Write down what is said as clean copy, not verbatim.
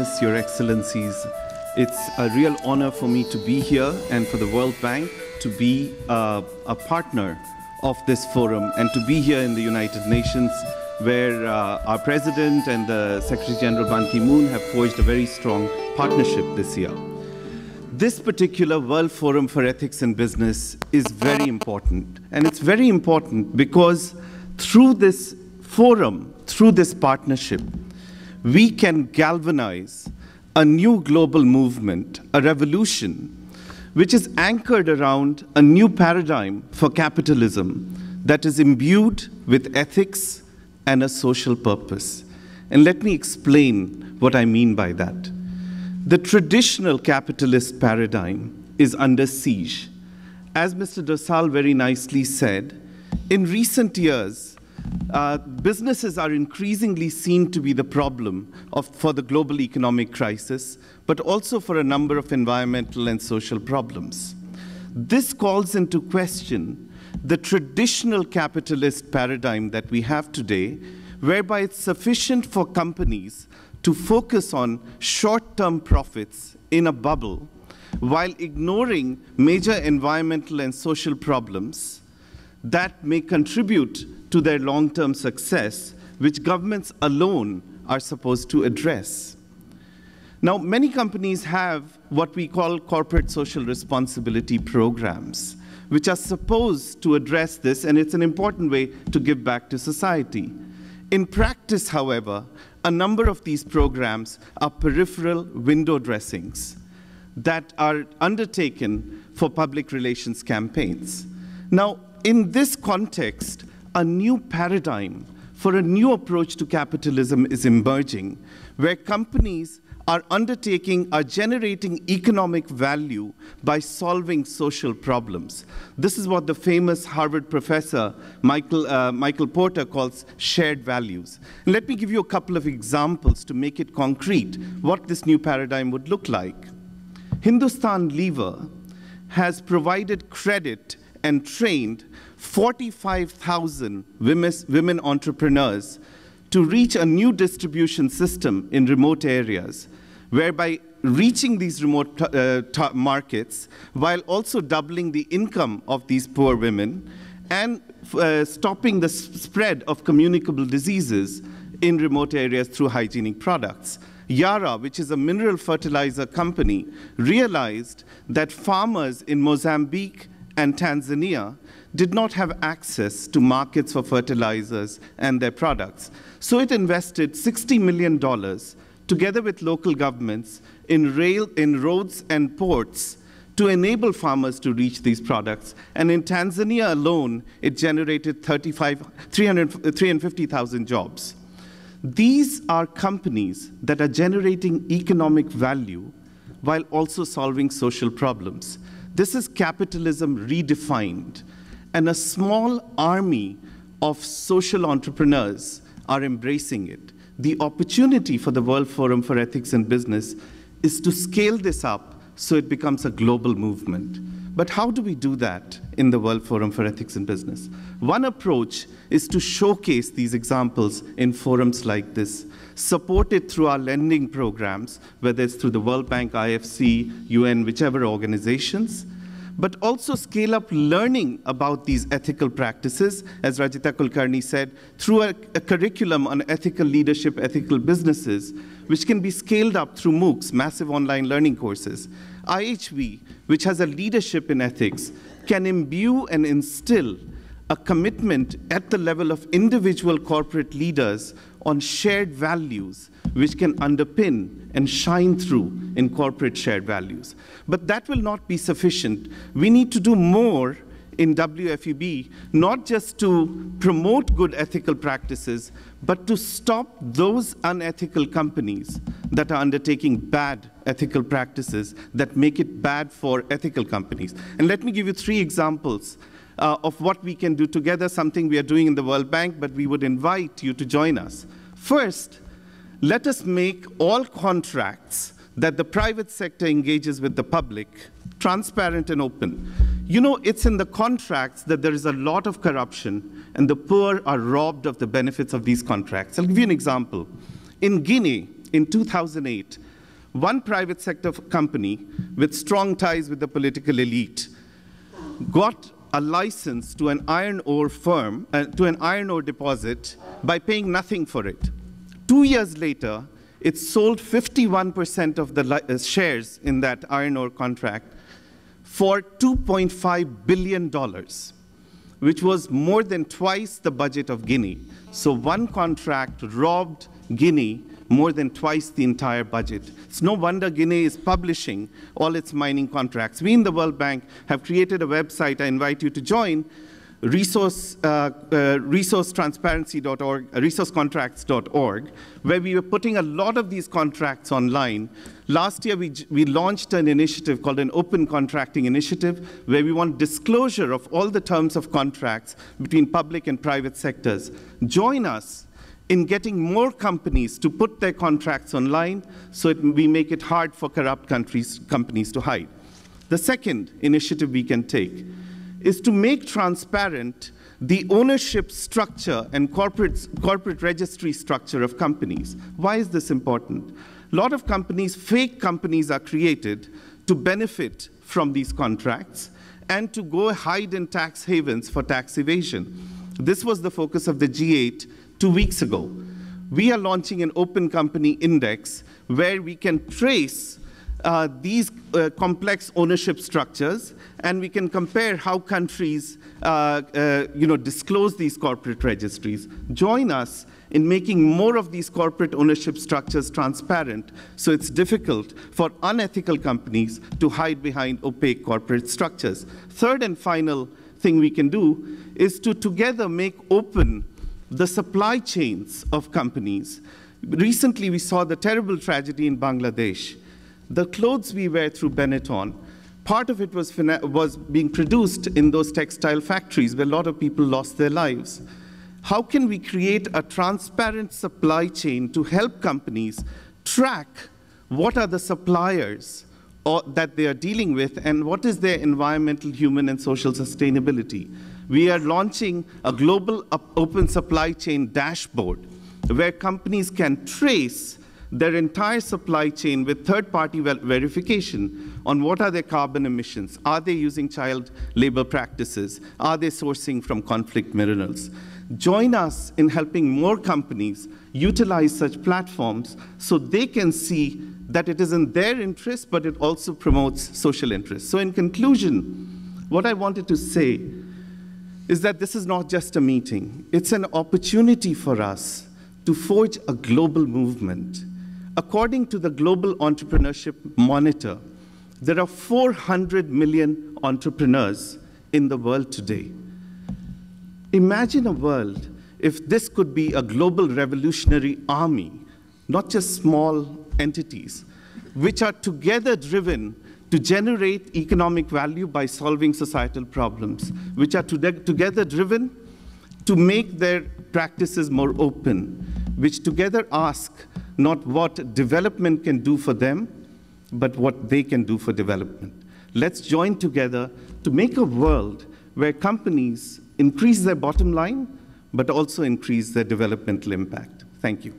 Highness, Your Excellencies, it's a real honor for me to be here and for the World Bank to be a partner of this forum and to be here in the United Nations, where our President and the Secretary General Ban Ki-moon have forged a very strong partnership this year. This particular World Forum for Ethics in Business is very important. And it's very important because through this forum, through this partnership, we can galvanize a new global movement, a revolution, which is anchored around a new paradigm for capitalism that is imbued with ethics and a social purpose. And let me explain what I mean by that. The traditional capitalist paradigm is under siege. As Mr. Dosal very nicely said, in recent years, businesses are increasingly seen to be the problem for the global economic crisis, but also for a number of environmental and social problems. This calls into question the traditional capitalist paradigm that we have today, whereby it's sufficient for companies to focus on short-term profits in a bubble while ignoring major environmental and social problems that may contribute to their long-term success, which governments alone are supposed to address. Now, many companies have what we call corporate social responsibility programs, which are supposed to address this, and it's an important way to give back to society. In practice, however, a number of these programs are peripheral window dressings that are undertaken for public relations campaigns. Now, in this context, a new paradigm for a new approach to capitalism is emerging, where companies are generating economic value by solving social problems. This is what the famous Harvard professor, Michael Porter, calls shared values. And let me give you a couple of examples to make it concrete what this new paradigm would look like. Hindustan Lever has provided credit and trained 45,000 women entrepreneurs to reach a new distribution system in remote areas, whereby reaching these remote markets while also doubling the income of these poor women and stopping the spread of communicable diseases in remote areas through hygienic products. Yara, which is a mineral fertilizer company, realized that farmers in Mozambique and Tanzania did not have access to markets for fertilizers and their products. So it invested $60 million together with local governments in roads and ports to enable farmers to reach these products. And in Tanzania alone, it generated 350,000 jobs. These are companies that are generating economic value while also solving social problems. This is capitalism redefined, and a small army of social entrepreneurs are embracing it. The opportunity for the World Forum for Ethics in Business is to scale this up so it becomes a global movement. But how do we do that in the World Forum for Ethics in Business? One approach is to showcase these examples in forums like this, supported through our lending programs, whether it's through the World Bank, IFC, UN, whichever organizations, but also scale up learning about these ethical practices, as Rajita Kulkarni said, through a curriculum on ethical leadership, ethical businesses, which can be scaled up through MOOCs, massive online learning courses. IHV, which has a leadership in ethics, can imbue and instill a commitment at the level of individual corporate leaders on shared values, which can underpin and shine through in corporate shared values. But that will not be sufficient. We need to do more in WFEB, not just to promote good ethical practices, but to stop those unethical companies that are undertaking bad ethical practices that make it bad for ethical companies. And let me give you 3 examples of what we can do together, something we are doing in the World Bank, but we would invite you to join us. First, let us make all contracts that the private sector engages with the public transparent and open. You know, it's in the contracts that there is a lot of corruption and the poor are robbed of the benefits of these contracts. I'll give you an example. In Guinea, in 2008, one private sector company with strong ties with the political elite got a license to an iron ore firm, to an iron ore deposit by paying nothing for it. 2 years later, it sold 51% of the shares in that iron ore contract for $2.5 billion, which was more than twice the budget of Guinea. So one contract robbed Guinea more than twice the entire budget. It's no wonder Guinea is publishing all its mining contracts. We in the World Bank have created a website. I invite you to join, resourcetransparency.org, resourcecontracts.org, where we were putting a lot of these contracts online. Last year, we launched an initiative called an Open Contracting Initiative, where we want disclosure of all the terms of contracts between public and private sectors. Join us in getting more companies to put their contracts online so we make it hard for corrupt companies to hide. The second initiative we can take is to make transparent the ownership structure and corporate registry structure of companies. Why is this important? A lot of companies, fake companies, are created to benefit from these contracts and to go hide in tax havens for tax evasion. This was the focus of the G8 2 weeks ago. We are launching an open company index where we can trace these complex ownership structures, and we can compare how countries disclose these corporate registries. Join us in making more of these corporate ownership structures transparent so it's difficult for unethical companies to hide behind opaque corporate structures. Third and final thing we can do is to together make open the supply chains of companies. Recently, we saw the terrible tragedy in Bangladesh. The clothes we wear through Benetton, part of it was being produced in those textile factories where a lot of people lost their lives. How can we create a transparent supply chain to help companies track what are the suppliers that they are dealing with and what is their environmental, human, and social sustainability? We are launching a global open supply chain dashboard where companies can trace their entire supply chain with third-party verification on what are their carbon emissions. Are they using child labor practices? Are they sourcing from conflict minerals? Join us in helping more companies utilize such platforms so they can see that it is in their interest, but it also promotes social interest. So in conclusion, what I wanted to say is that this is not just a meeting. It's an opportunity for us to forge a global movement. According to the Global Entrepreneurship Monitor, there are 400 million entrepreneurs in the world today. Imagine a world if this could be a global revolutionary army, not just small entities, which are together driven to generate economic value by solving societal problems, which are together driven to make their practices more open, which together ask not what development can do for them, but what they can do for development. Let's join together to make a world where companies increase their bottom line, but also increase their developmental impact. Thank you.